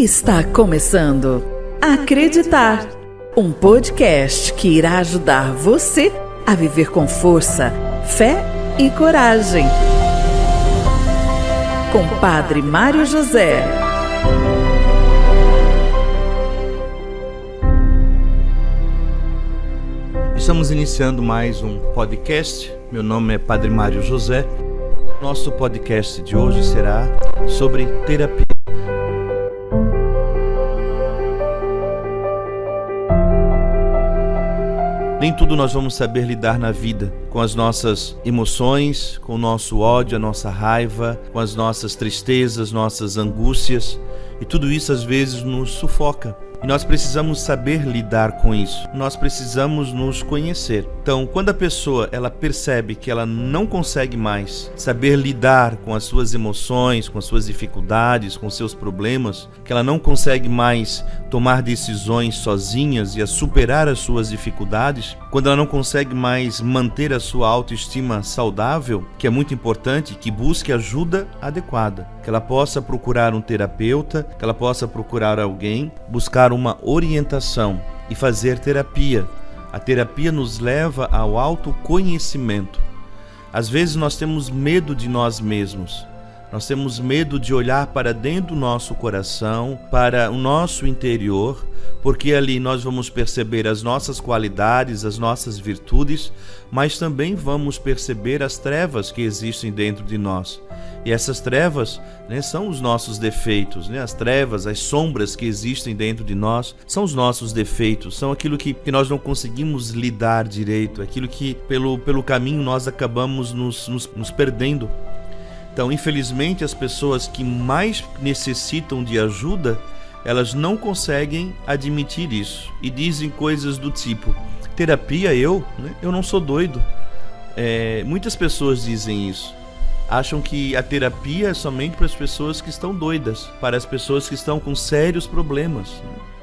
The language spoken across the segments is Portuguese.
Está começando Acreditar, um podcast que irá ajudar você a viver com força, fé e coragem. Com Padre Mário José. Estamos iniciando mais um podcast. Meu nome é Padre Mário José. Nosso podcast de hoje será sobre terapia. Nem tudo nós vamos saber lidar na vida, com as nossas emoções, com o nosso ódio, a nossa raiva, com as nossas tristezas, nossas angústias, e tudo isso às vezes nos sufoca. E nós precisamos saber lidar com isso. Nós precisamos nos conhecer. Então, quando a pessoa ela percebe que ela não consegue mais saber lidar com as suas emoções, com as suas dificuldades, com seus problemas, que ela não consegue mais tomar decisões sozinhas e a superar as suas dificuldades, quando ela não consegue mais manter a sua autoestima saudável, que é muito importante, que busque ajuda adequada, que ela possa procurar um terapeuta, que ela possa procurar alguém, buscar uma orientação e fazer terapia. A terapia nos leva ao autoconhecimento. Às vezes nós temos medo de nós mesmos. Nós temos medo de olhar para dentro do nosso coração, para o nosso interior, porque ali nós vamos perceber as nossas qualidades, as nossas virtudes, mas também vamos perceber as trevas que existem dentro de nós. E essas trevas, são os nossos defeitos, As trevas, as sombras que existem dentro de nós são os nossos defeitos, são aquilo que nós não conseguimos lidar direito, aquilo que pelo caminho nós acabamos nos perdendo. Então, infelizmente, as pessoas que mais necessitam de ajuda, elas não conseguem admitir isso e dizem coisas do tipo: terapia eu não sou doido. Muitas pessoas dizem isso. Acham que a terapia é somente para as pessoas que estão doidas, para as pessoas que estão com sérios problemas.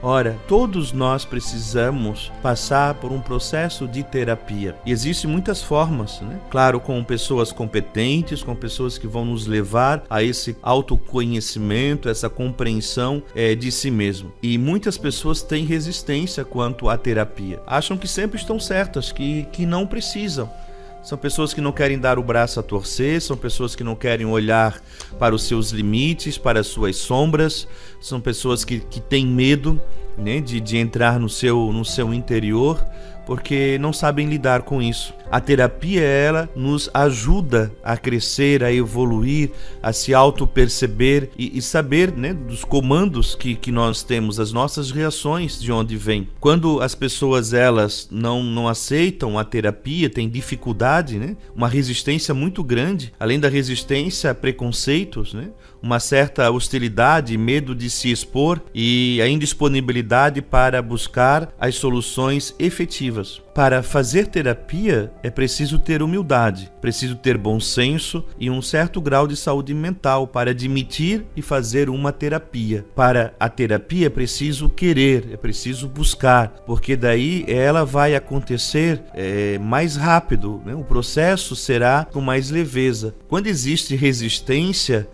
Ora, todos nós precisamos passar por um processo de terapia. E existem muitas formas, Claro, com pessoas competentes, com pessoas que vão nos levar a esse autoconhecimento, essa compreensão de si mesmo. E muitas pessoas têm resistência quanto à terapia. Acham que sempre estão certas, que não precisam. São pessoas que não querem dar o braço a torcer, são pessoas que não querem olhar para os seus limites, para as suas sombras, são pessoas que têm medo de entrar no seu interior, porque não sabem lidar com isso. A terapia, ela nos ajuda a crescer, a evoluir, a se auto-perceber e saber dos comandos que nós temos, as nossas reações, de onde vem. Quando as pessoas elas não aceitam a terapia, têm dificuldade, uma resistência muito grande, além da resistência a preconceitos, uma certa hostilidade, medo de se expor e a indisponibilidade para buscar as soluções efetivas. Para fazer terapia é preciso ter humildade, preciso ter bom senso e um certo grau de saúde mental para admitir e fazer uma terapia. Para a terapia é preciso querer, é preciso buscar, porque daí ela vai acontecer mais rápido, O processo será com mais leveza. Quando existe resistência,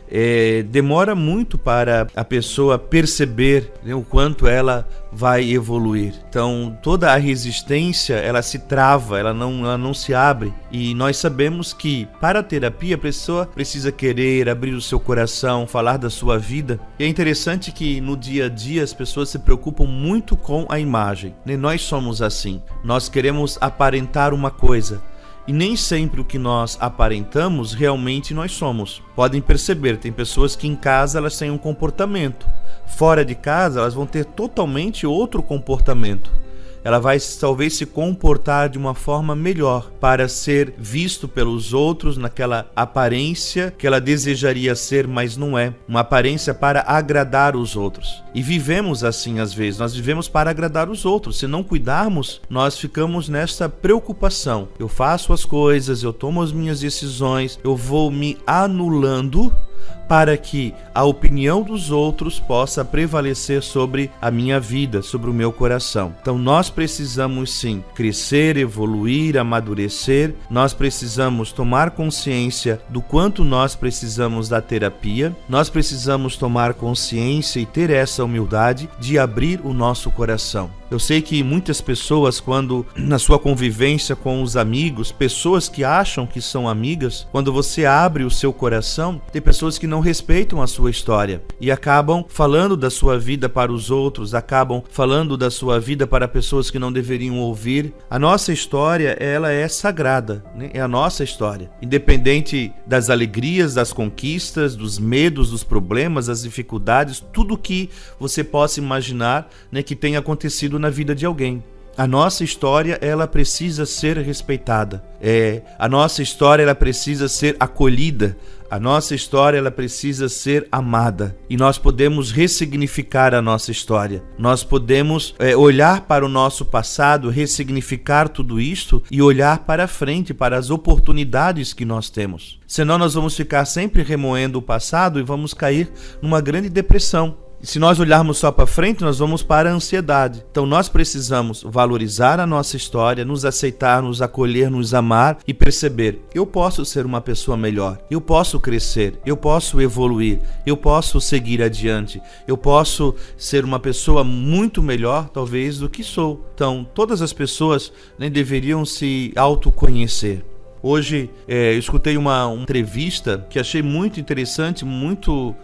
demora muito para a pessoa perceber o quanto ela vai evoluir. Então, toda a resistência, ela se trava, ela não se abre. E nós sabemos que, para a terapia, a pessoa precisa querer, abrir o seu coração, falar da sua vida. E é interessante que, no dia a dia, as pessoas se preocupam muito com a imagem. Nós somos assim. Nós queremos aparentar uma coisa. E nem sempre o que nós aparentamos, realmente nós somos. Podem perceber, tem pessoas que em casa elas têm um comportamento. Fora de casa, elas vão ter totalmente outro comportamento. Ela vai talvez se comportar de uma forma melhor para ser visto pelos outros naquela aparência que ela desejaria ser, mas não é. Uma aparência para agradar os outros. E vivemos assim às vezes, nós vivemos para agradar os outros. Se não cuidarmos, nós ficamos nessa preocupação. Eu faço as coisas, eu tomo as minhas decisões, eu vou me anulando para que a opinião dos outros possa prevalecer sobre a minha vida, sobre o meu coração. Então nós precisamos sim crescer, evoluir, amadurecer, nós precisamos tomar consciência do quanto nós precisamos da terapia, nós precisamos tomar consciência e ter essa humildade de abrir o nosso coração. Eu sei que muitas pessoas, quando na sua convivência com os amigos, pessoas que acham que são amigas, quando você abre o seu coração, tem pessoas que não respeitam a sua história e acabam falando da sua vida para os outros, acabam falando da sua vida para pessoas que não deveriam ouvir. A nossa história, ela é sagrada, né? É a nossa história. Independente das alegrias, das conquistas, dos medos, dos problemas, das dificuldades, tudo que você possa imaginar, né, que tenha acontecido na vida de alguém. A nossa história, ela precisa ser respeitada. A nossa história, ela precisa ser acolhida. A nossa história, ela precisa ser amada. E nós podemos ressignificar a nossa história. Nós podemos olhar para o nosso passado, ressignificar tudo isto e olhar para frente, para as oportunidades que nós temos. Senão nós vamos ficar sempre remoendo o passado e vamos cair numa grande depressão. Se nós olharmos só para frente, nós vamos para a ansiedade. Então nós precisamos valorizar a nossa história, nos aceitar, nos acolher, nos amar e perceber: eu posso ser uma pessoa melhor, eu posso crescer, eu posso evoluir, eu posso seguir adiante, eu posso ser uma pessoa muito melhor, talvez, do que sou. Então todas as pessoas, né, deveriam se autoconhecer. Hoje eu escutei uma entrevista que achei muito interessante, muito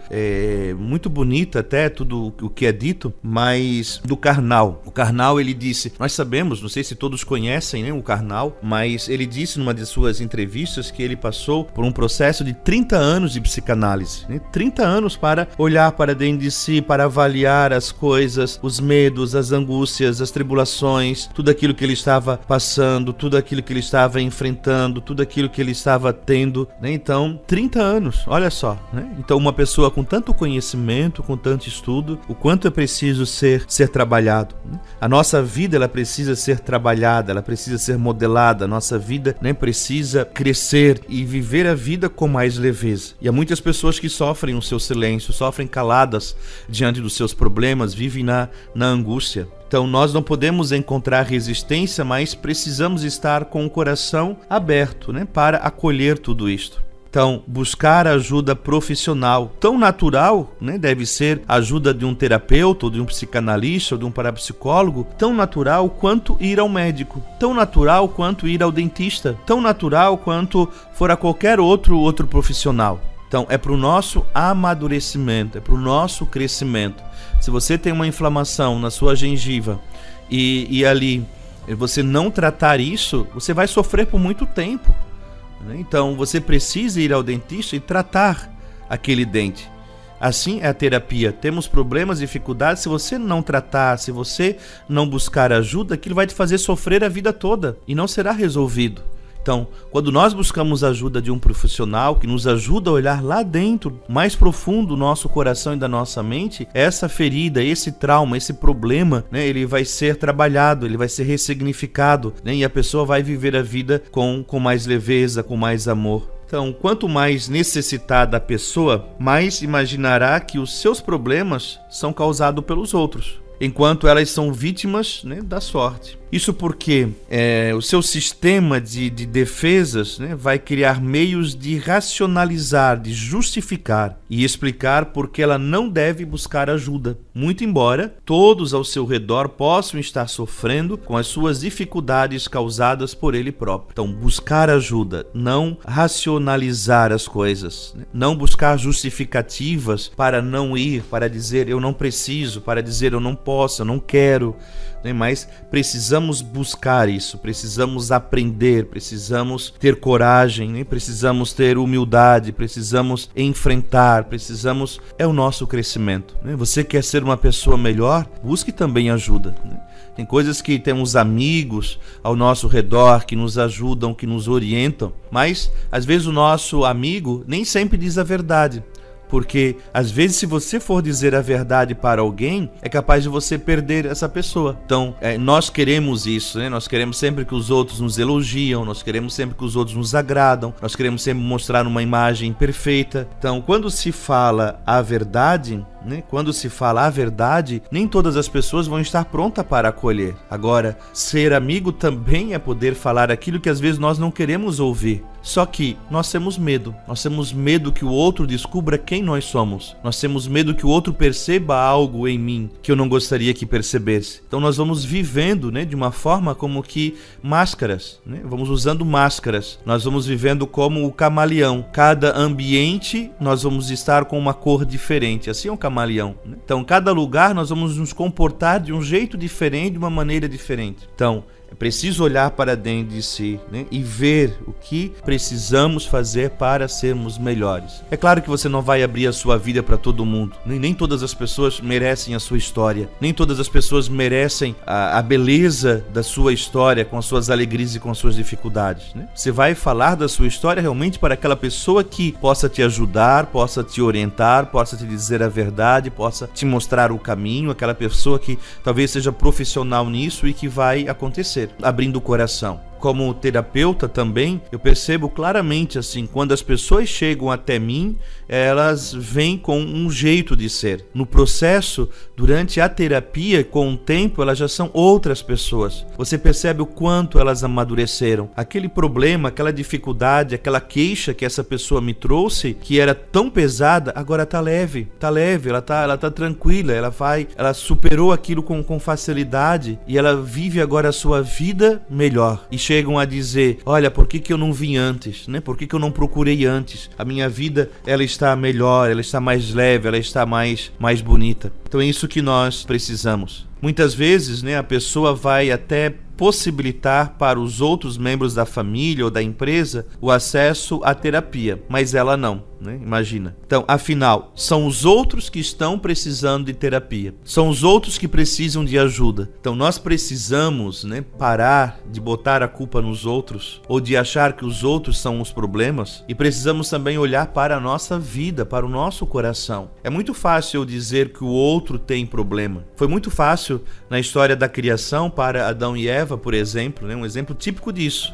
bonita até, tudo o que é dito, mas do Karnal. O Karnal, ele disse, nós sabemos, não sei se todos conhecem, né, o Karnal, mas ele disse numa de suas entrevistas que ele passou por um processo de 30 anos de psicanálise, né? 30 anos para olhar para dentro de si, para avaliar as coisas, os medos, as angústias, as tribulações, tudo aquilo que ele estava passando, tudo aquilo que ele estava enfrentando, tudo aquilo que ele estava tendo, né? Então, 30 anos, olha só, né? Então, uma pessoa com tanto conhecimento, com tanto estudo, o quanto é preciso ser trabalhado, né? A nossa vida, ela precisa ser trabalhada, ela precisa ser modelada, a nossa vida, né, precisa crescer e viver a vida com mais leveza. E há muitas pessoas que sofrem o seu silêncio, sofrem caladas diante dos seus problemas, vivem na angústia. Então nós não podemos encontrar resistência, mas precisamos estar com o coração aberto, né, para acolher tudo isto. Então, buscar ajuda profissional, tão natural, né, deve ser a ajuda de um terapeuta, ou de um psicanalista, ou de um parapsicólogo, tão natural quanto ir ao médico, tão natural quanto ir ao dentista, tão natural quanto for a qualquer outro profissional. Então, é para o nosso amadurecimento, é para o nosso crescimento. Se você tem uma inflamação na sua gengiva e ali você não tratar isso, você vai sofrer por muito tempo. Então, você precisa ir ao dentista e tratar aquele dente. Assim é a terapia. Temos problemas, dificuldades, se você não tratar, se você não buscar ajuda, aquilo vai te fazer sofrer a vida toda e não será resolvido. Então, quando nós buscamos a ajuda de um profissional que nos ajuda a olhar lá dentro, mais profundo do nosso coração e da nossa mente, essa ferida, esse trauma, esse problema, né, ele vai ser trabalhado, ele vai ser ressignificado, né, e a pessoa vai viver a vida com mais leveza, com mais amor. Então, quanto mais necessitada a pessoa, mais imaginará que os seus problemas são causados pelos outros, enquanto elas são vítimas, né, da sorte. Isso porque o seu sistema de defesas, né, vai criar meios de racionalizar, de justificar e explicar por que ela não deve buscar ajuda. Muito embora todos ao seu redor possam estar sofrendo com as suas dificuldades causadas por ele próprio. Então, buscar ajuda, não racionalizar as coisas, né? Não buscar justificativas para não ir, para dizer eu não preciso, para dizer eu não posso, eu não quero, né? Mas precisamos buscar isso, precisamos aprender, precisamos ter coragem, né? Precisamos ter humildade, precisamos enfrentar, é o nosso crescimento, né? Você quer ser uma pessoa melhor? Busque também ajuda, né? Tem coisas que temos amigos ao nosso redor que nos ajudam, que nos orientam, mas às vezes o nosso amigo nem sempre diz a verdade. Porque às vezes, se você for dizer a verdade para alguém, é capaz de você perder essa pessoa. Então, nós queremos isso, né? Nós queremos sempre que os outros nos elogiam, nós queremos sempre que os outros nos agradam, nós queremos sempre mostrar uma imagem perfeita. Então, quando se fala a verdade, né? Quando se fala a verdade, nem todas as pessoas vão estar prontas para acolher. Agora, ser amigo também é poder falar aquilo que às vezes nós não queremos ouvir. Só que nós temos medo que o outro descubra quem nós somos. Nós temos medo que o outro perceba algo em mim que eu não gostaria que percebesse. Então nós vamos vivendo, né, de uma forma como que máscaras, né? Vamos usando máscaras. Nós vamos vivendo como o camaleão. Cada ambiente nós vamos estar com uma cor diferente. Assim é um camaleão, né? Então cada lugar nós vamos nos comportar de um jeito diferente, de uma maneira diferente. Então é preciso olhar para dentro de si, né, e ver o que precisamos fazer para sermos melhores. É claro que você não vai abrir a sua vida para todo mundo. Nem todas as pessoas merecem a sua história. Nem todas as pessoas merecem a beleza da sua história, com as suas alegrias e com as suas dificuldades, né? Você vai falar da sua história realmente para aquela pessoa que possa te ajudar, possa te orientar, possa te dizer a verdade, possa te mostrar o caminho, aquela pessoa que talvez seja profissional nisso e que vai acontecer. Abrindo o coração. Como terapeuta também, eu percebo claramente assim, quando as pessoas chegam até mim, elas vêm com um jeito de ser. No processo, durante a terapia, com o tempo, elas já são outras pessoas. Você percebe o quanto elas amadureceram. Aquele problema, aquela dificuldade, aquela queixa que essa pessoa me trouxe, que era tão pesada, agora tá leve, ela tá tranquila, ela superou aquilo com facilidade e ela vive agora a sua vida melhor. E chegam a dizer, olha, por que eu não vim antes, né? Por que eu não procurei antes? A minha vida, ela está melhor, ela está mais leve, ela está mais bonita. Então é isso que nós precisamos. Muitas vezes, né, a pessoa vai até possibilitar para os outros membros da família ou da empresa o acesso à terapia, mas ela não, né? Imagina. Então, afinal, são os outros que estão precisando de terapia, são os outros que precisam de ajuda. Então, nós precisamos, né, parar de botar a culpa nos outros ou de achar que os outros são os problemas e precisamos também olhar para a nossa vida, para o nosso coração. É muito fácil eu dizer que o outro tem problema. Foi muito fácil na história da criação para Adão e Eva, por exemplo, né? Um exemplo típico disso.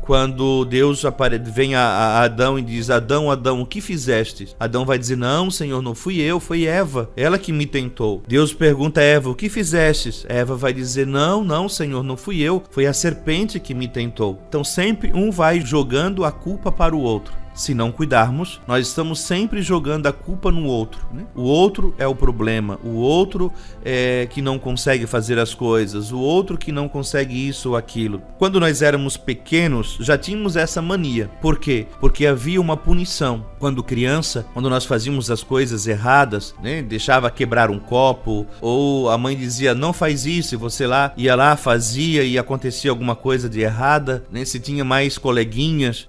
Quando Deus vem a Adão e diz, Adão, o que fizeste? Adão vai dizer, não, Senhor, não fui eu, foi Eva, ela que me tentou. Deus pergunta a Eva, o que fizeste? Eva vai dizer, não, Senhor, não fui eu, foi a serpente que me tentou. Então sempre um vai jogando a culpa para o outro. Se não cuidarmos, nós estamos sempre jogando a culpa no outro, né? O outro é o problema, o outro é que não consegue fazer as coisas, o outro que não consegue isso ou aquilo. Quando nós éramos pequenos, já tínhamos essa mania. Por quê? Porque havia uma punição. Quando criança, quando nós fazíamos as coisas erradas, né? Deixava quebrar um copo, ou a mãe dizia, não faz isso, e você ia lá, fazia e acontecia alguma coisa de errada, né? Se tinha mais coleguinhas,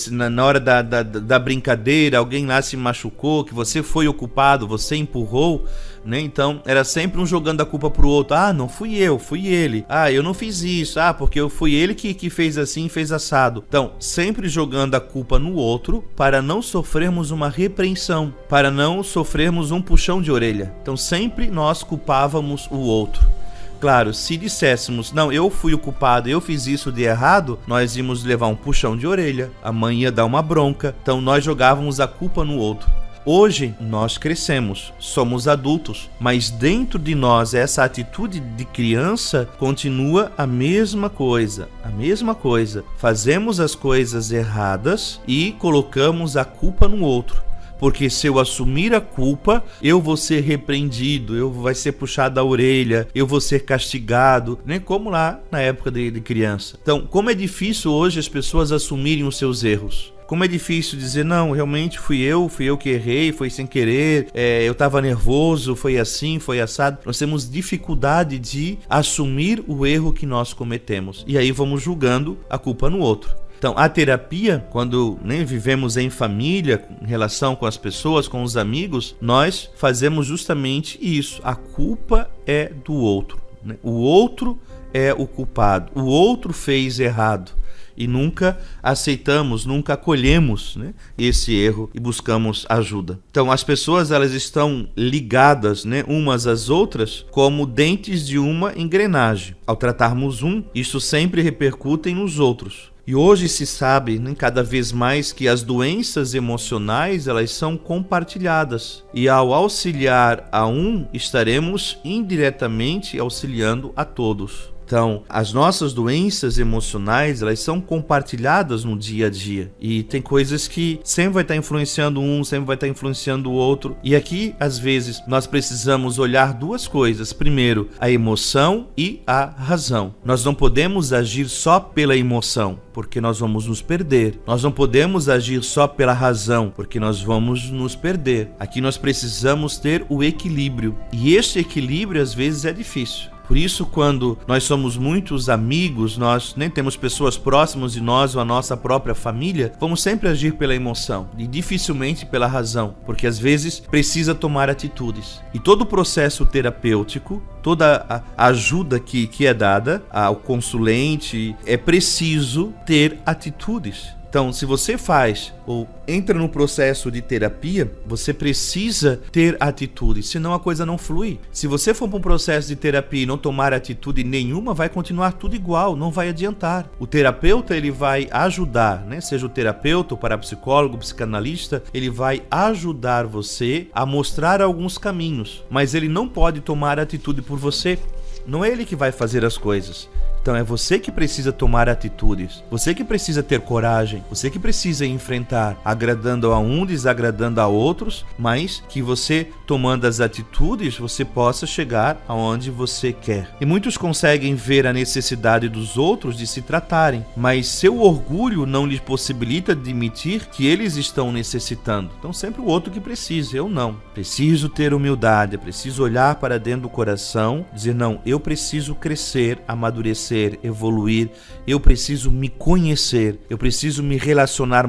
na hora da brincadeira, alguém lá se machucou, que você foi o culpado, você empurrou, né? Então era sempre um jogando a culpa pro outro. Não fui eu, fui ele. Eu não fiz isso. Porque fui ele que fez assim, fez assado. Então sempre jogando a culpa no outro para não sofrermos uma repreensão, para não sofrermos um puxão de orelha. Então sempre nós culpávamos o outro. Claro, se disséssemos, não, eu fui o culpado, eu fiz isso de errado, nós íamos levar um puxão de orelha, a mãe ia dar uma bronca, então nós jogávamos a culpa no outro. Hoje, nós crescemos, somos adultos, mas dentro de nós essa atitude de criança continua a mesma coisa. Fazemos as coisas erradas e colocamos a culpa no outro. Porque se eu assumir a culpa, eu vou ser repreendido, eu vou ser puxado a orelha, eu vou ser castigado, né? Como lá na época de criança. Então, como é difícil hoje as pessoas assumirem os seus erros. Como é difícil dizer, não, realmente fui eu que errei, foi sem querer, eu estava nervoso, foi assim, foi assado. Nós temos dificuldade de assumir o erro que nós cometemos. E aí vamos julgando a culpa no outro. Então, a terapia, quando vivemos em família, em relação com as pessoas, com os amigos, nós fazemos justamente isso. A culpa é do outro, né? O outro é o culpado. O outro fez errado. e nunca aceitamos, nunca acolhemos, né, esse erro e buscamos ajuda. Então as pessoas elas estão ligadas, né, umas às outras como dentes de uma engrenagem. Ao tratarmos isso sempre repercute nos outros. E hoje se sabe, né, cada vez mais que as doenças emocionais elas são compartilhadas. E ao auxiliar a estaremos indiretamente auxiliando a todos. Então, as nossas doenças emocionais, elas são compartilhadas no dia a dia. E tem coisas que sempre vai estar influenciando sempre vai estar influenciando o outro. E aqui, às vezes, nós precisamos olhar duas coisas. Primeiro, a emoção e a razão. Nós não podemos agir só pela emoção, porque nós vamos nos perder. Nós não podemos agir só pela razão, porque nós vamos nos perder. Aqui nós precisamos ter o equilíbrio. E este equilíbrio, às vezes, é difícil. Por isso, quando nós somos muitos amigos, nós nem temos pessoas próximas de nós ou a nossa própria família, vamos sempre agir pela emoção e dificilmente pela razão, porque às vezes precisa tomar atitudes. E todo o processo terapêutico, toda a ajuda que é dada ao consulente, é preciso ter atitudes. Então, se você faz ou entra no processo de terapia, você precisa ter atitude, senão a coisa não flui. Se você for para um processo de terapia e não tomar atitude nenhuma, vai continuar tudo igual, não vai adiantar. O terapeuta, ele vai ajudar, né? Seja o terapeuta, o parapsicólogo, o psicanalista, ele vai ajudar você a mostrar alguns caminhos, mas ele não pode tomar atitude por você. Não é ele que vai fazer as coisas. Então é você que precisa tomar atitudes, você que precisa ter coragem, você que precisa enfrentar, agradando a desagradando a outros, mas que você, tomando as atitudes, você possa chegar aonde você quer. E muitos conseguem ver a necessidade dos outros de se tratarem, mas seu orgulho não lhes possibilita admitir que eles estão necessitando. Então sempre o outro que precisa, eu não. Preciso ter humildade, preciso olhar para dentro do coração, dizer não, eu preciso crescer, amadurecer, evoluir, eu preciso me conhecer, eu preciso me relacionar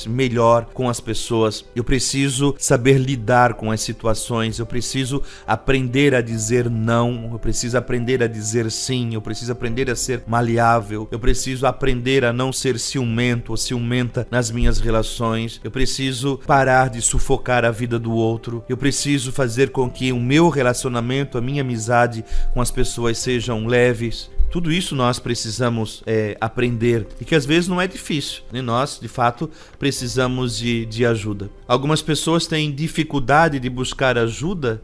melhor com as pessoas, eu preciso saber lidar com as situações, eu preciso aprender a dizer não, eu preciso aprender a dizer sim, eu preciso aprender a ser maleável, eu preciso aprender a não ser ciumento ou ciumenta nas minhas relações, eu preciso parar de sufocar a vida do outro, eu preciso fazer com que o meu relacionamento, a minha amizade com as pessoas sejam leves. Tudo isso nós precisamos aprender e que às vezes não é difícil, né? Nós, de fato, precisamos de ajuda. Algumas pessoas têm dificuldade de buscar ajuda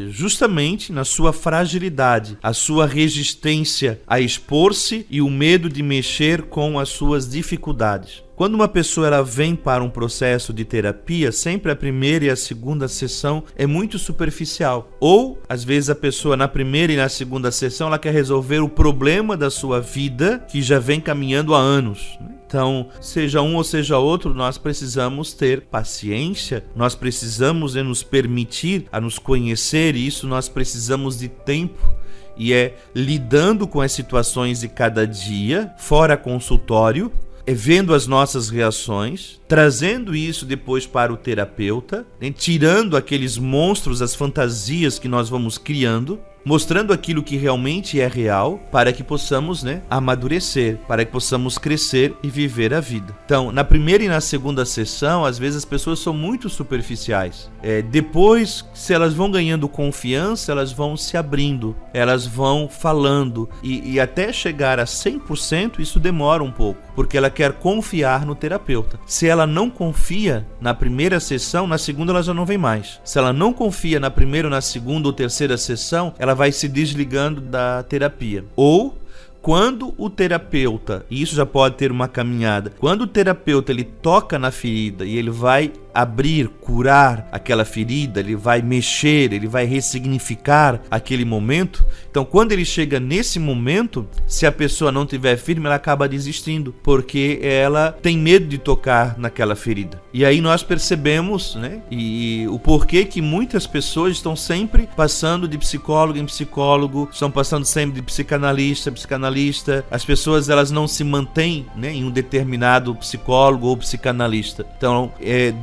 justamente na sua fragilidade, a sua resistência a expor-se e o medo de mexer com as suas dificuldades. Quando uma pessoa ela vem para um processo de terapia, sempre a primeira e a segunda sessão é muito superficial. Ou, às vezes, a pessoa na primeira e na segunda sessão ela quer resolver o problema da sua vida que já vem caminhando há anos. Então, seja um ou seja outro, nós precisamos ter paciência, nós precisamos nos permitir a nos conhecer e isso nós precisamos de tempo. E lidando com as situações de cada dia, fora consultório, vendo as nossas reações, trazendo isso depois para o terapeuta, né? Tirando aqueles monstros, as fantasias que nós vamos criando, mostrando aquilo que realmente é real, para que possamos, amadurecer, para que possamos crescer e viver a vida. Então, na primeira e na segunda sessão, às vezes as pessoas são muito superficiais. Depois, se elas vão ganhando confiança, elas vão se abrindo, elas vão falando, e até chegar a 100%, isso demora um pouco, porque ela quer confiar no terapeuta. Se ela não confia na primeira sessão, na segunda ela já não vem mais. Se ela não confia na primeira, na segunda ou terceira sessão, ela vai se desligando da terapia. Ou quando o terapeuta, e isso já pode ter uma caminhada, quando o terapeuta ele toca na ferida e ele vai abrir, curar aquela ferida, ele vai mexer, ele vai ressignificar aquele momento. Então, quando ele chega nesse momento, se a pessoa não estiver firme, ela acaba desistindo, porque ela tem medo de tocar naquela ferida. E aí nós percebemos, e o porquê que muitas pessoas estão sempre passando de psicólogo em psicólogo, estão passando sempre de psicanalista, as pessoas elas não se mantêm, em um determinado psicólogo ou psicanalista. Então,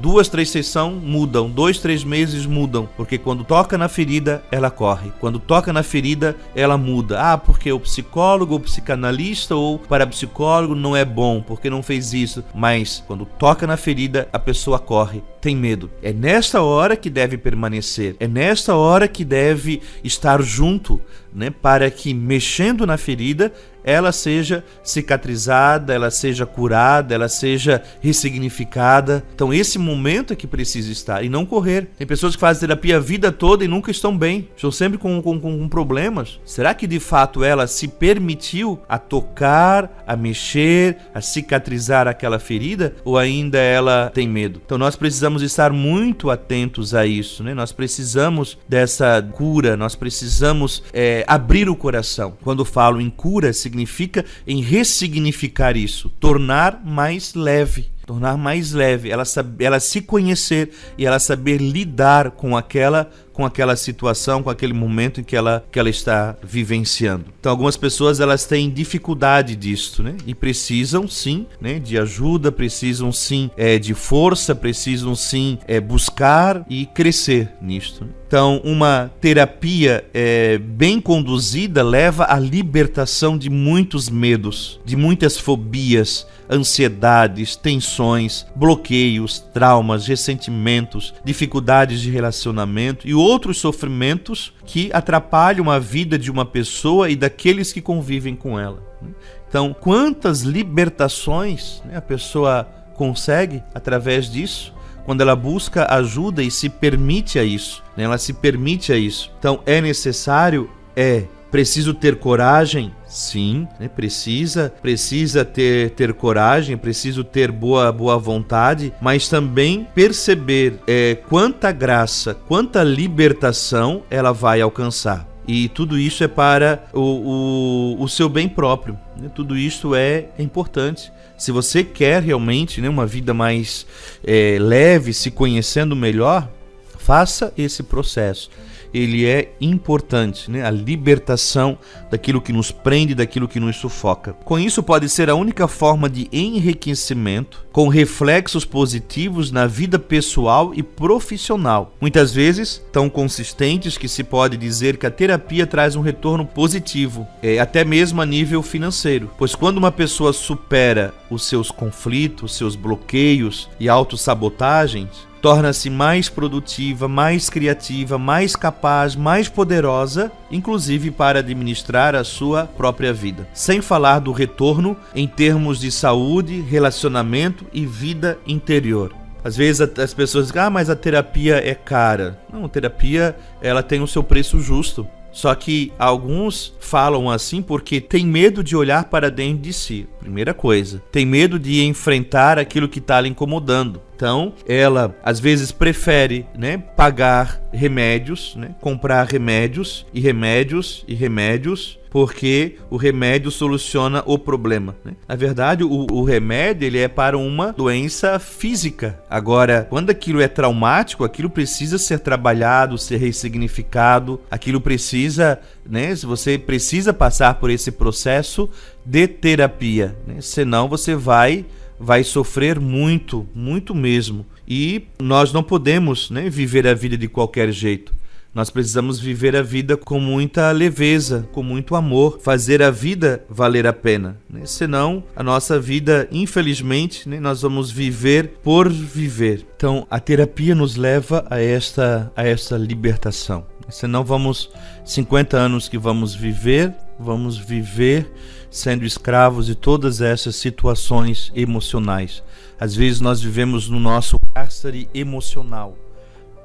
duas 2, 3 sessões mudam, 2, 3 meses mudam, porque quando toca na ferida, ela corre. Quando toca na ferida, ela muda. Porque o psicólogo, o psicanalista ou parapsicólogo não é bom, porque não fez isso. Mas quando toca na ferida, a pessoa corre, tem medo. É nesta hora que deve permanecer, é nesta hora que deve estar junto, para que, mexendo na ferida, ela seja cicatrizada, ela seja curada, ela seja ressignificada. Então esse momento é que precisa estar e não correr. Tem pessoas que fazem terapia a vida toda e nunca estão bem, estão sempre com problemas. Será que de fato ela se permitiu a tocar, a mexer, a cicatrizar aquela ferida, ou ainda ela tem medo? Então nós precisamos estar muito atentos a isso, Nós precisamos dessa cura, nós precisamos abrir o coração. Quando falo em cura, significa em ressignificar isso, tornar mais leve, ela se conhecer e ela saber lidar com aquela situação, com aquele momento em que ela está vivenciando. Então algumas pessoas elas têm dificuldade disso, e precisam sim, de ajuda, precisam sim de força, precisam sim buscar e crescer nisto. Então uma terapia bem conduzida leva à libertação de muitos medos, de muitas fobias, ansiedades, tensões, bloqueios, traumas, ressentimentos, dificuldades de relacionamento e outros sofrimentos que atrapalham a vida de uma pessoa e daqueles que convivem com ela. Então, quantas libertações a pessoa consegue através disso, quando ela busca ajuda e se permite a isso, ela se permite a isso. Então, é necessário, preciso ter coragem? Sim, precisa ter coragem, preciso ter boa vontade, mas também perceber quanta graça, quanta libertação ela vai alcançar. E tudo isso é para o seu bem próprio, Tudo isso é importante. Se você quer realmente uma vida mais leve, se conhecendo melhor, faça esse processo. Ele é importante, a libertação daquilo que nos prende, daquilo que nos sufoca. Com isso, pode ser a única forma de enriquecimento, com reflexos positivos na vida pessoal e profissional. Muitas vezes, tão consistentes que se pode dizer que a terapia traz um retorno positivo, até mesmo a nível financeiro. Pois quando uma pessoa supera os seus conflitos, seus bloqueios e autossabotagens, torna-se mais produtiva, mais criativa, mais capaz, mais poderosa, inclusive para administrar a sua própria vida. Sem falar do retorno em termos de saúde, relacionamento e vida interior. Às vezes as pessoas dizem, mas a terapia é cara. Não, a terapia ela tem o seu preço justo. Só que alguns falam assim porque tem medo de olhar para dentro de si. Primeira coisa, tem medo de enfrentar aquilo que está lhe incomodando. Então, ela às vezes prefere pagar remédios, comprar remédios, porque o remédio soluciona o problema. Na verdade, o remédio ele é para uma doença física. Agora, quando aquilo é traumático, aquilo precisa ser trabalhado, ser ressignificado, aquilo precisa, você precisa passar por esse processo de terapia, senão você vai sofrer muito, muito mesmo. E nós não podemos viver a vida de qualquer jeito. Nós precisamos viver a vida com muita leveza, com muito amor, fazer a vida valer a pena. Senão, a nossa vida, infelizmente, nós vamos viver por viver. Então, a terapia nos leva a esta libertação. Senão, 50 anos que vamos viver sendo escravos de todas essas situações emocionais. Às vezes nós vivemos no nosso cárcere emocional,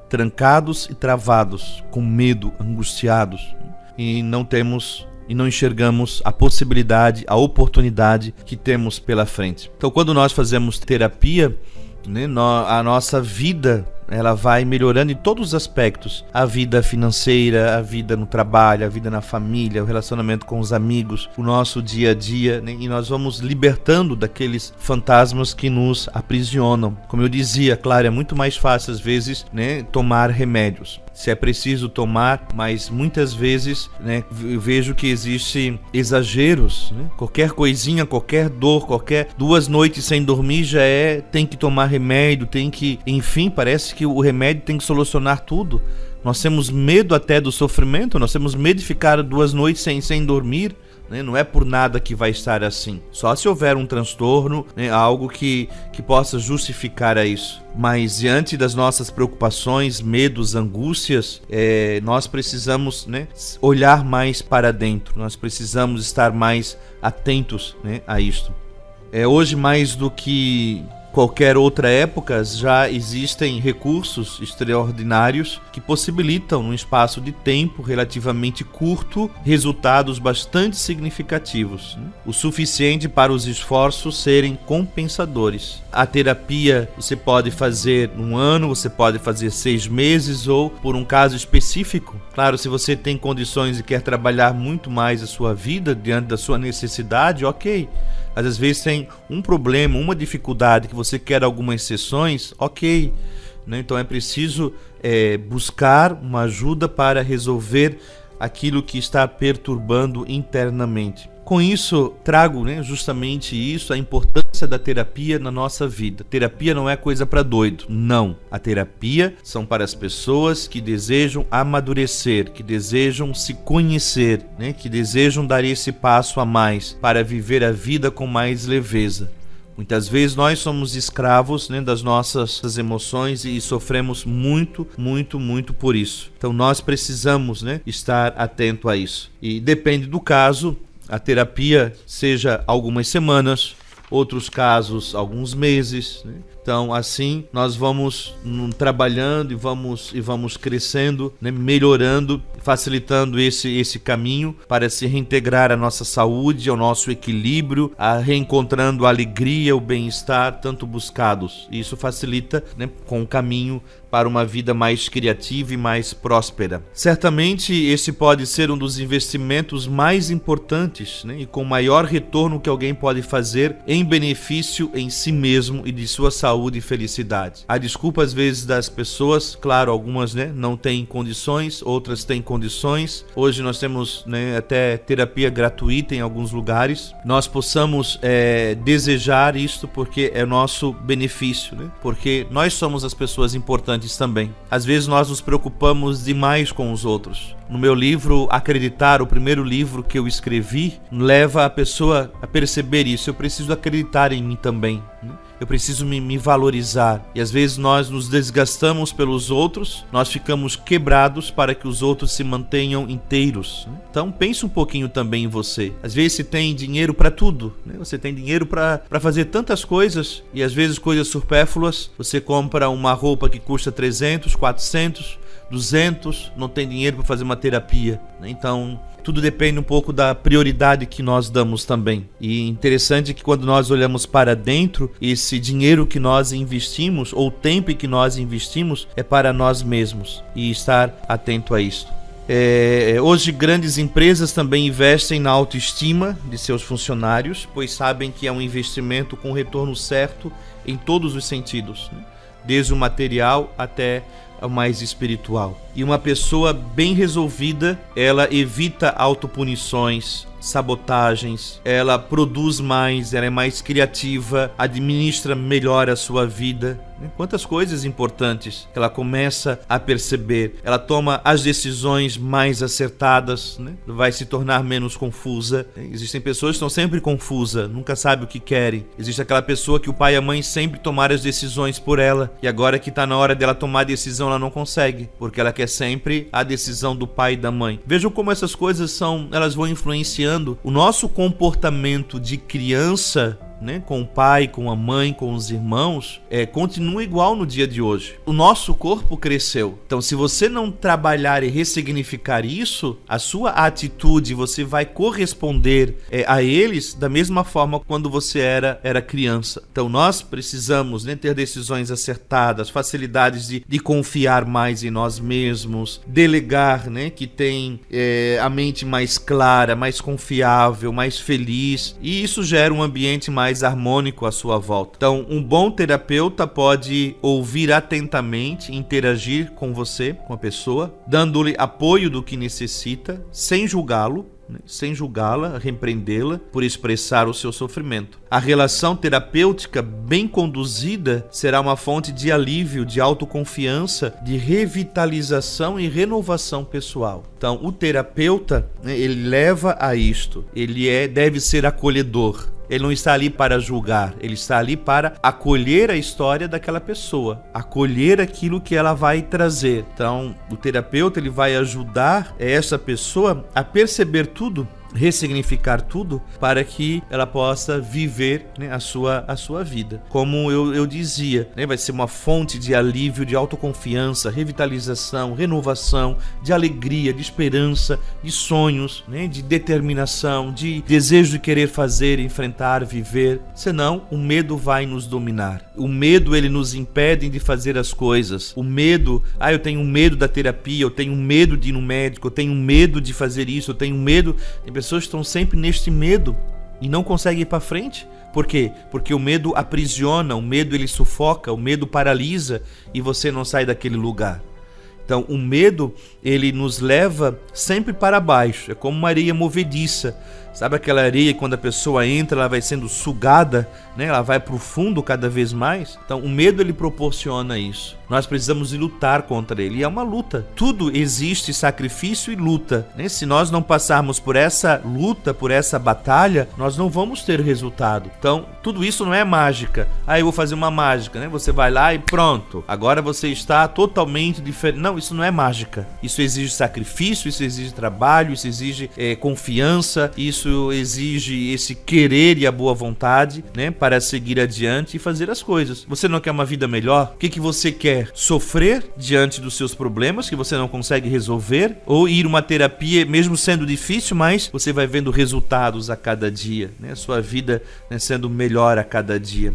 trancados e travados, com medo, angustiados, e não enxergamos a possibilidade, a oportunidade que temos pela frente. Então, quando nós fazemos terapia, a nossa vida ela vai melhorando em todos os aspectos. A vida financeira, a vida no trabalho, a vida na família, o relacionamento com os amigos, o nosso dia a dia, e nós vamos libertando daqueles fantasmas que nos aprisionam. Como eu dizia, claro, é muito mais fácil às vezes tomar remédios. se é preciso tomar, mas muitas vezes, né, eu vejo que existem exageros, né? Qualquer coisinha, qualquer dor, qualquer 2 noites sem dormir já tem que tomar remédio, enfim, parece que o remédio tem que solucionar tudo. Nós temos medo até do sofrimento, nós temos medo de ficar 2 noites sem dormir. Não é por nada que vai estar assim. Só se houver um transtorno, né, algo que possa justificar isso. Mas diante das nossas preocupações, medos, angústias, nós precisamos, né, olhar mais para dentro. Nós precisamos estar mais atentos, né, a isto. Hoje, mais do que qualquer outra época, já existem recursos extraordinários que possibilitam, num espaço de tempo relativamente curto, resultados bastante significativos, né? O suficiente para os esforços serem compensadores. A terapia você pode fazer 1 ano, você pode fazer 6 meses ou por um caso específico. Claro, se você tem condições e quer trabalhar muito mais a sua vida diante da sua necessidade, ok. Mas às vezes tem um problema, uma dificuldade que você quer algumas sessões, ok. Então é preciso buscar uma ajuda para resolver aquilo que está perturbando internamente. Com isso, trago, né, justamente isso, a importância da terapia na nossa vida. Terapia não é coisa para doido, não. A terapia são para as pessoas que desejam amadurecer, que desejam se conhecer, né, que desejam dar esse passo a mais para viver a vida com mais leveza. Muitas vezes nós somos escravos, né, das nossas emoções e sofremos muito, muito, muito por isso. Então nós precisamos, né, estar atento a isso. E depende do caso, a terapia seja algumas semanas, outros casos alguns meses, né? Então assim nós vamos trabalhando e vamos crescendo, né? Melhorando, facilitando esse caminho para se reintegrar à nossa saúde, ao nosso equilíbrio, reencontrando a alegria, o bem-estar tanto buscados. E isso facilita, né, com o caminho para uma vida mais criativa e mais próspera. Certamente esse pode ser um dos investimentos mais importantes, né, e com maior retorno que alguém pode fazer em benefício em si mesmo e de sua saúde e felicidade. Há desculpa às vezes das pessoas, claro, algumas, né, não têm condições, outras têm condições. Hoje nós temos, né, até terapia gratuita em alguns lugares. Nós possamos desejar isto porque é nosso benefício, né? Porque nós somos as pessoas importantes também. Às vezes nós nos preocupamos demais com os outros. No meu livro Acreditar, o primeiro livro que eu escrevi, leva a pessoa a perceber isso. Eu preciso acreditar em mim também, né? Eu preciso me valorizar. E às vezes nós nos desgastamos pelos outros, nós ficamos quebrados para que os outros se mantenham inteiros, né? Então pense um pouquinho também em você. Às vezes você tem dinheiro para tudo, né? Você tem dinheiro para fazer tantas coisas e às vezes coisas supérfluas. Você compra uma roupa que custa 300, 400, 200, não tem dinheiro para fazer uma terapia, né? Então tudo depende um pouco da prioridade que nós damos também. E interessante que quando nós olhamos para dentro, esse dinheiro que nós investimos, ou o tempo que nós investimos, é para nós mesmos. E estar atento a isso. Hoje grandes empresas também investem na autoestima de seus funcionários, pois sabem que é um investimento com retorno certo em todos os sentidos, né? Desde o material até o mais espiritual. E uma pessoa bem resolvida, ela evita autopunições, sabotagens, ela produz mais, ela é mais criativa, administra melhor a sua vida. Quantas coisas importantes que ela começa a perceber. Ela toma as decisões mais acertadas, né? Vai se tornar menos confusa. Existem pessoas que estão sempre confusas, nunca sabem o que querem. Existe aquela pessoa que o pai e a mãe sempre tomaram as decisões por ela, e agora que está na hora dela tomar a decisão, ela não consegue, porque ela quer sempre a decisão do pai e da mãe. Vejam como essas coisas elas vão influenciando o nosso comportamento de criança, né, com o pai, com a mãe, com os irmãos, continua igual no dia de hoje. O nosso corpo cresceu. Então, se você não trabalhar e ressignificar isso, a sua atitude, você vai corresponder a eles da mesma forma quando você era criança. Então, nós precisamos, né, ter decisões acertadas, facilidades de confiar mais em nós mesmos, delegar, né, que tem a mente mais clara, mais confiável, mais feliz, e isso gera um ambiente mais mais harmônico à sua volta. Então, um bom terapeuta pode ouvir atentamente, interagir com você, com a pessoa, dando-lhe apoio do que necessita, sem julgá-lo, sem julgá-la, repreendê-la por expressar o seu sofrimento. A relação terapêutica bem conduzida será uma fonte de alívio, de autoconfiança, de revitalização e renovação pessoal. Então, o terapeuta, ele leva a isto. Ele deve ser acolhedor. Ele não está ali para julgar, ele está ali para acolher a história daquela pessoa, acolher aquilo que ela vai trazer. Então, o terapeuta ele vai ajudar essa pessoa a perceber tudo, ressignificar tudo, para que ela possa viver, né, a sua vida. Como eu dizia, né, vai ser uma fonte de alívio, de autoconfiança, revitalização, renovação, de alegria, de esperança, de sonhos, né, de determinação, de desejo de querer fazer, enfrentar, viver. Senão, o medo vai nos dominar. O medo, ele nos impede de fazer as coisas. O medo, eu tenho medo da terapia, eu tenho medo de ir no médico, eu tenho medo de fazer isso, eu tenho medo. Pessoas estão sempre neste medo e não conseguem ir para frente. Por quê? Porque o medo aprisiona, o medo ele sufoca, o medo paralisa e você não sai daquele lugar. Então, o medo, ele nos leva sempre para baixo. É como uma areia movediça. Sabe aquela areia que quando a pessoa entra, ela vai sendo sugada, né? Ela vai para o fundo cada vez mais. Então, o medo, ele proporciona isso. Nós precisamos de lutar contra ele. E é uma luta. Tudo existe sacrifício e luta, né? Se nós não passarmos por essa luta, por essa batalha, nós não vamos ter resultado. Então, tudo isso não é mágica. Eu vou fazer uma mágica, né? Você vai lá e pronto. Agora você está totalmente diferente. Não, isso não é mágica. Isso exige sacrifício, isso exige trabalho, isso exige confiança, isso exige esse querer e a boa vontade, né? Para seguir adiante e fazer as coisas. Você não quer uma vida melhor? O que você quer? Sofrer diante dos seus problemas que você não consegue resolver, ou ir uma terapia mesmo sendo difícil, mas você vai vendo resultados a cada dia, né? Sua vida, né, sendo melhor a cada dia.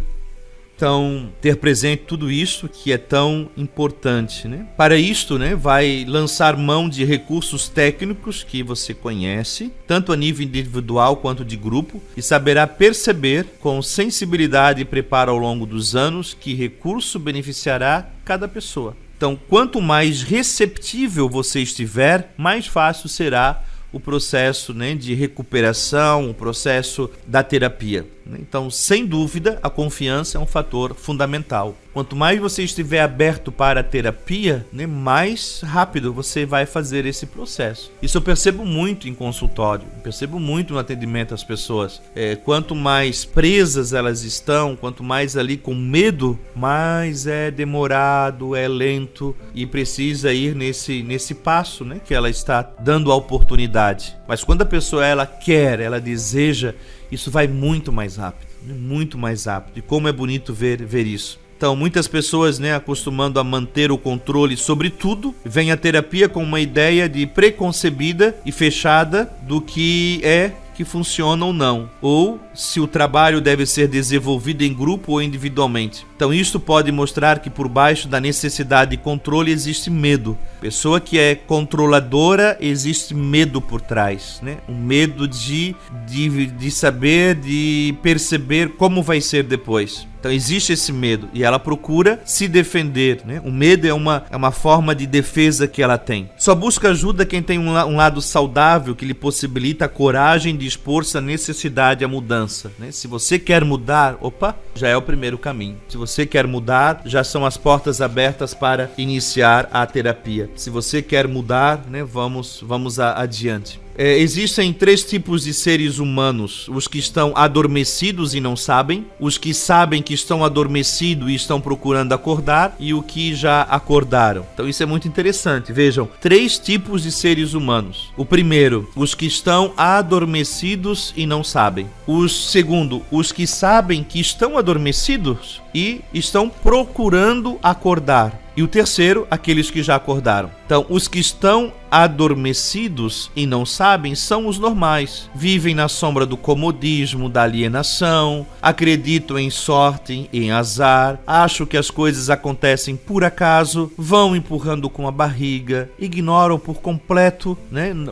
Então, ter presente tudo isso que é tão importante, né? Para isto, né, vai lançar mão de recursos técnicos que você conhece, tanto a nível individual quanto de grupo, e saberá perceber com sensibilidade e preparo ao longo dos anos que recurso beneficiará cada pessoa. Então, quanto mais receptível você estiver, mais fácil será o processo, né, de recuperação, o processo da terapia. Então, sem dúvida, a confiança é um fator fundamental. Quanto mais você estiver aberto para a terapia, né, mais rápido você vai fazer esse processo. Isso eu percebo muito em consultório, percebo muito no atendimento às pessoas. Quanto mais presas elas estão, quanto mais ali com medo, mais é demorado, é lento e precisa ir nesse passo, né, que ela está dando a oportunidade. Mas quando a pessoa ela quer, ela deseja, isso vai muito mais rápido, muito mais rápido. E como é bonito ver isso. Então, muitas pessoas, né, acostumando a manter o controle sobre tudo, vem a terapia com uma ideia de preconcebida e fechada do que funciona ou não, ou se o trabalho deve ser desenvolvido em grupo ou individualmente. Então isto pode mostrar que por baixo da necessidade de controle existe medo. Pessoa que é controladora, existe medo por trás, né? Um medo de saber, de perceber como vai ser depois. Então existe esse medo e ela procura se defender, né? O medo é uma forma de defesa que ela tem. Só busca ajuda quem tem um lado saudável que lhe possibilita a coragem de expor-se à necessidade, à mudança, né? Se você quer mudar, já é o primeiro caminho. Se você quer mudar, já são as portas abertas para iniciar a terapia. Se você quer mudar, né, vamos adiante. Existem 3 tipos de seres humanos: os que estão adormecidos e não sabem, os que sabem que estão adormecidos e estão procurando acordar, e o que já acordaram. Então isso é muito interessante. Vejam, 3 tipos de seres humanos. O primeiro, os que estão adormecidos e não sabem. O segundo, os que sabem que estão adormecidos e estão procurando acordar. E o terceiro, aqueles que já acordaram. Então, os que estão adormecidos e não sabem são os normais. Vivem na sombra do comodismo, da alienação, acreditam em sorte e em azar, acham que as coisas acontecem por acaso, vão empurrando com a barriga, ignoram por completo,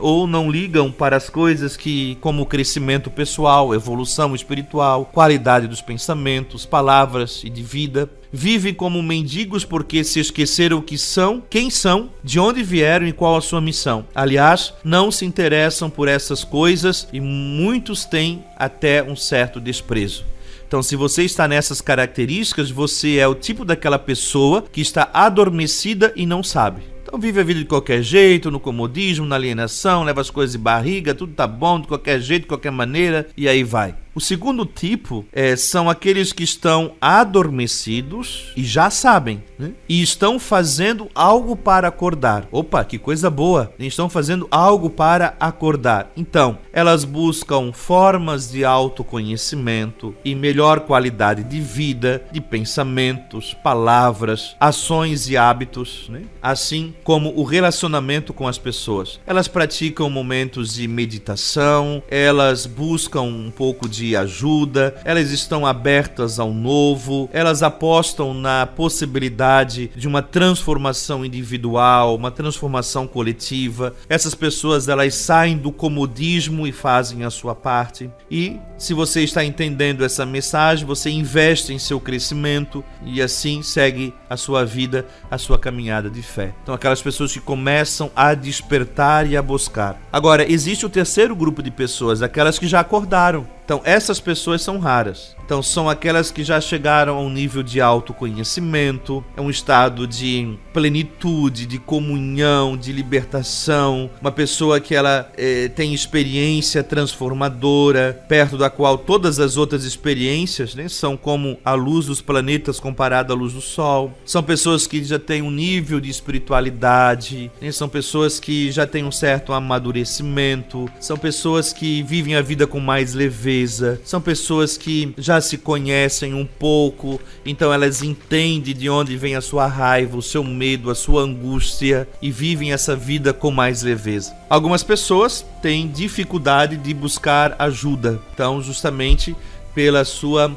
ou não ligam para as coisas como crescimento pessoal, evolução espiritual, qualidade dos pensamentos, palavras e de vida. Vivem como mendigos porque se esqueceram o que são, quem são, de onde vieram e qual a sua missão. Aliás, não se interessam por essas coisas e muitos têm até um certo desprezo. Então, se você está nessas características, você é o tipo daquela pessoa que está adormecida e não sabe. Então vive a vida de qualquer jeito, no comodismo, na alienação, leva as coisas de barriga, tudo tá bom, de qualquer jeito, de qualquer maneira, e aí vai. O segundo tipo são aqueles que estão adormecidos e já sabem, e estão fazendo algo para acordar. Opa, que coisa boa! Estão fazendo algo para acordar. Então, elas buscam formas de autoconhecimento e melhor qualidade de vida, de pensamentos, palavras, ações e hábitos, assim como o relacionamento com as pessoas. Elas praticam momentos de meditação, elas buscam um pouco de ajuda, elas estão abertas ao novo, elas apostam na possibilidade de uma transformação individual, uma transformação coletiva. Essas pessoas, elas saem do comodismo e fazem a sua parte. E se você está entendendo essa mensagem, você investe em seu crescimento e assim segue a sua vida, a sua caminhada de fé. Então, aquelas pessoas que começam a despertar e a buscar. Agora, existe o terceiro grupo de pessoas, aquelas que já acordaram. Então, essas pessoas são raras. Então, são aquelas que já chegaram a um nível de autoconhecimento, é um estado de plenitude, de comunhão, de libertação. Uma pessoa que ela tem experiência transformadora, perto da qual todas as outras experiências são como a luz dos planetas comparada à luz do Sol. São pessoas que já têm um nível de espiritualidade, são pessoas que já têm um certo amadurecimento, são pessoas que vivem a vida com mais leveza, são pessoas que já se conhecem um pouco, então elas entendem de onde vem a sua raiva, o seu medo, a sua angústia e vivem essa vida com mais leveza. Algumas pessoas têm dificuldade de buscar ajuda, então justamente pela sua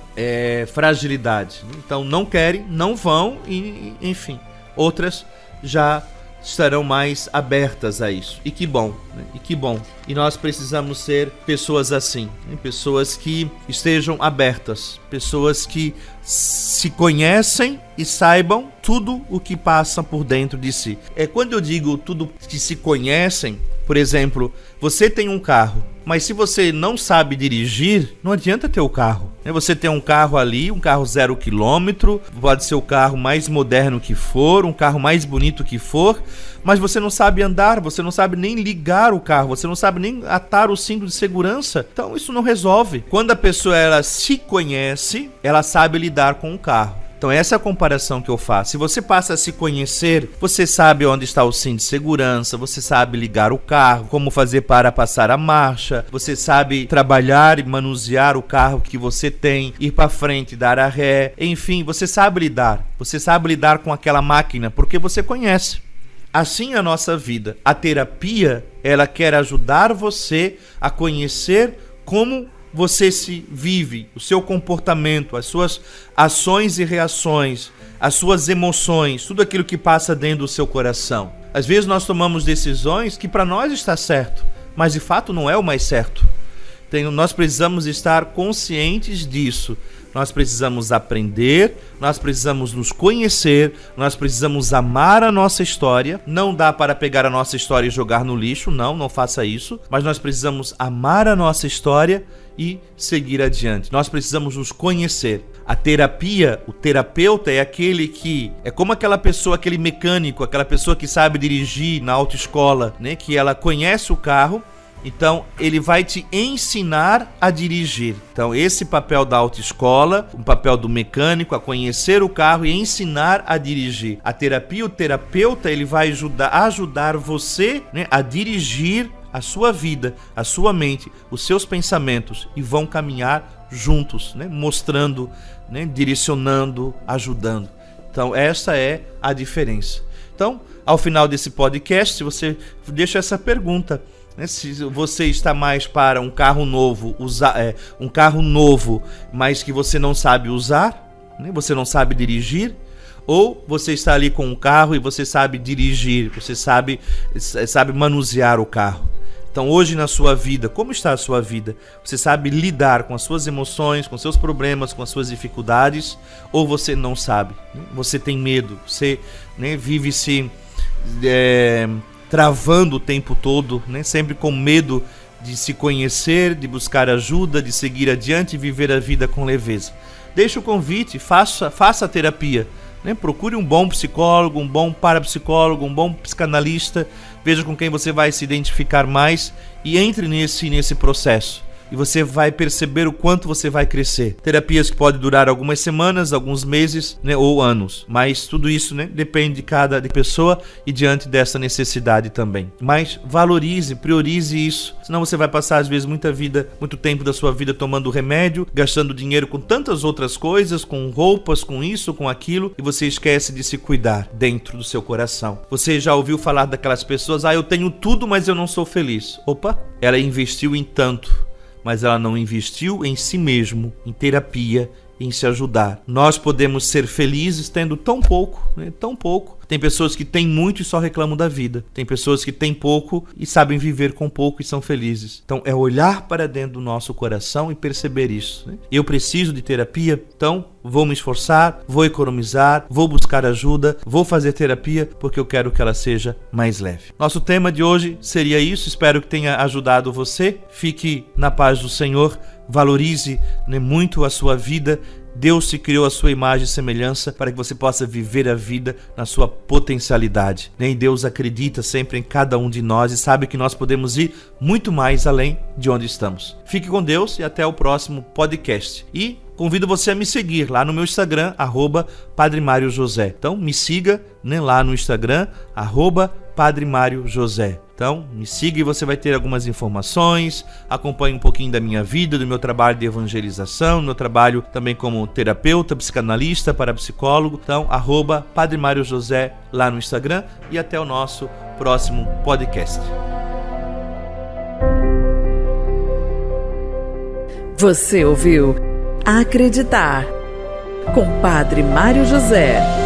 fragilidade. Então não querem, não vão e enfim, outras já estarão mais abertas a isso. E que bom, E que bom. E nós precisamos ser pessoas assim, pessoas que estejam abertas, pessoas que se conhecem e saibam tudo o que passa por dentro de si. Quando eu digo tudo que se conhecem, por exemplo, você tem um carro, mas se você não sabe dirigir, não adianta ter o carro. Você tem um carro ali, um carro 0 km, pode ser o carro mais moderno que for, um carro mais bonito que for, mas você não sabe andar, você não sabe nem ligar o carro, você não sabe nem atar o cinto de segurança. Então isso não resolve. Quando a pessoa ela se conhece, ela sabe lidar com o carro. Então essa é a comparação que eu faço. Se você passa a se conhecer, você sabe onde está o cinto de segurança, você sabe ligar o carro, como fazer para passar a marcha, você sabe trabalhar e manusear o carro que você tem, ir para frente, dar a ré, enfim, você sabe lidar com aquela máquina, porque você conhece. Assim é a nossa vida. A terapia, ela quer ajudar você a conhecer como você se vive, o seu comportamento, as suas ações e reações, as suas emoções, tudo aquilo que passa dentro do seu coração. Às vezes nós tomamos decisões que para nós está certo, mas de fato não é o mais certo. Nós precisamos estar conscientes disso. Nós precisamos aprender, nós precisamos nos conhecer, nós precisamos amar a nossa história. Não dá para pegar a nossa história e jogar no lixo, não faça isso. Mas nós precisamos amar a nossa história e seguir adiante. Nós precisamos nos conhecer. A terapia, o terapeuta é aquele que é como aquela pessoa, aquele mecânico, aquela pessoa que sabe dirigir na autoescola, que ela conhece o carro. Então, ele vai te ensinar a dirigir. Então, esse papel da autoescola, o papel do mecânico, a conhecer o carro e ensinar a dirigir. A terapia, o terapeuta, ele vai ajudar você a dirigir a sua vida, a sua mente, os seus pensamentos e vão caminhar juntos, mostrando, direcionando, ajudando. Então, essa é a diferença. Então, ao final desse podcast, você deixa essa pergunta, né? Se você está mais para um carro novo, um carro novo, mas que você não sabe usar, né? Você não sabe dirigir, ou você está ali com um carro e você sabe dirigir, você sabe manusear o carro. Então, hoje na sua vida, como está a sua vida? Você sabe lidar com as suas emoções, com seus problemas, com as suas dificuldades? Ou você não sabe? Você tem medo, você, né, vive se travando o tempo todo, né, sempre com medo de se conhecer, de buscar ajuda, de seguir adiante e viver a vida com leveza. Deixe o convite, faça a terapia. Procure um bom psicólogo, um bom parapsicólogo, um bom psicanalista, veja com quem você vai se identificar mais e entre nesse processo. E você vai perceber o quanto você vai crescer. Terapias que podem durar algumas semanas, alguns meses, né, ou anos. Mas tudo isso, né, depende de cada pessoa e diante dessa necessidade também. Mas valorize, priorize isso. Senão você vai passar, às vezes, muito tempo da sua vida tomando remédio, gastando dinheiro com tantas outras coisas, com roupas, com isso, com aquilo, e você esquece de se cuidar dentro do seu coração. Você já ouviu falar daquelas pessoas, eu tenho tudo, mas eu não sou feliz. Opa, ela investiu em tanto, mas ela não investiu em si mesmo, em terapia, em se ajudar. Nós podemos ser felizes tendo tão pouco, né? Tão pouco. Tem pessoas que têm muito e só reclamam da vida. Tem pessoas que têm pouco e sabem viver com pouco e são felizes. Então é olhar para dentro do nosso coração e perceber isso, né? Eu preciso de terapia, então vou me esforçar, vou economizar, vou buscar ajuda, vou fazer terapia porque eu quero que ela seja mais leve. Nosso tema de hoje seria isso. Espero que tenha ajudado você. Fique na paz do Senhor. Valorize, né, muito a sua vida. Deus te criou a sua imagem e semelhança para que você possa viver a vida na sua potencialidade. E Deus acredita sempre em cada um de nós e sabe que nós podemos ir muito mais além de onde estamos. Fique com Deus e até o próximo podcast. E convido você a me seguir lá no meu Instagram, @Padre Mário José. Então me siga, né, lá no Instagram, @Padre Mário José. Então, me siga e você vai ter algumas informações, acompanhe um pouquinho da minha vida, do meu trabalho de evangelização, do meu trabalho também como terapeuta, psicanalista, parapsicólogo. Então, @Padre Mário José lá no Instagram e até o nosso próximo podcast. Você ouviu Acreditar com Padre Mário José.